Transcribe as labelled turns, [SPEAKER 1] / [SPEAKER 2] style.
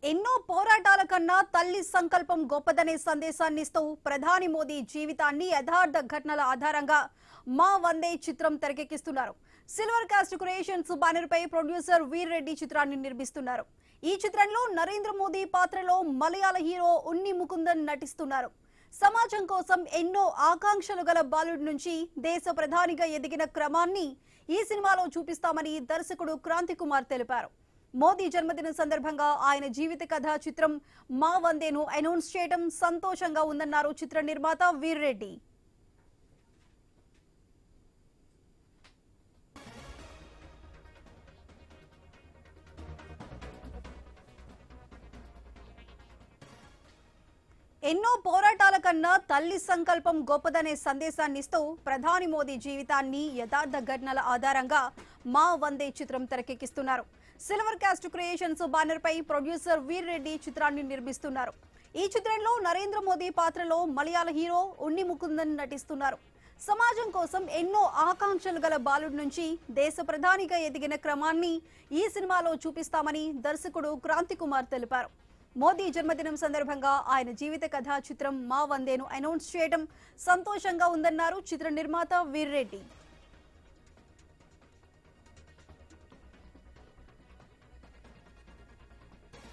[SPEAKER 1] ఎన్నో పోరాటాల కన్నా తల్లి సంకల్పం గొప్పదనే సందేశాన్ని ఇస్తూ ప్రధాని మోదీ జీవితాన్ని యథార్థ ఘటనల ఆధారంగా మా వందే చిత్రం తెరకెక్కిస్తున్నారు. సిల్వర్ కాస్ట్ క్రియేషన్స్ బ్యానర్ పై ప్రొడ్యూసర్ వీర్ రెడ్డి చిత్రాన్ని నిర్మిస్తున్నారు. ఈ చిత్రంలో నరేంద్ర మోదీ పాత్రలో మలయాళ హీరో ఉన్ని ముకుందన్ నటిస్తున్నారు. సమాజం కోసం ఎన్నో ఆకాంక్షలు గల బాలుడి నుంచి దేశ ప్రధానిగా ఎదిగిన క్రమాన్ని ఈ సినిమాలో చూపిస్తామని దర్శకుడు క్రాంతి కుమార్ తెలిపారు. మోదీ జన్మదిన సందర్భంగా ఆయన జీవిత కథ చిత్రం మా వందేను అనౌన్స్ చేయడం సంతోషంగా ఉందన్నారు చిత్ర నిర్మాత వీర్ రెడ్డి. ఎన్నో పోరాటాల కన్నా తల్లి సంకల్పం గొప్పదనే సందేశాన్ని ఇస్తూ ప్రధాని మోదీ జీవితాన్ని యథార్థ ఘటనల ఆధారంగా మా వందే చిత్రం తెరకెక్కిస్తున్నారు. సిల్వర్ కాస్ట్ క్రియేషన్స్ బ్యానర్ పై ప్రొడ్యూసర్ వీర్ రెడ్డి చిత్రాన్ని నిర్మిస్తున్నారు. ఈ చిత్రంలో నరేంద్ర మోదీ పాత్రలో మలయాళ హీరో ఉన్ని ముకుందన్ నటిస్తున్నారు. సమాజం కోసం ఎన్నో ఆకాంక్షలు గల బాలుడి నుంచి దేశ ప్రధానిగా ఎదిగిన క్రమాన్ని ఈ సినిమాలో చూపిస్తామని దర్శకుడు క్రాంతి కుమార్ తెలిపారు. మోదీ జన్మదినం సందర్భంగా ఆయన జీవిత కథ చిత్రం మా వందేను అనౌన్స్ చేయడం సంతోషంగా ఉందన్నారు చిత్ర నిర్మాత వీర్ రెడ్డి.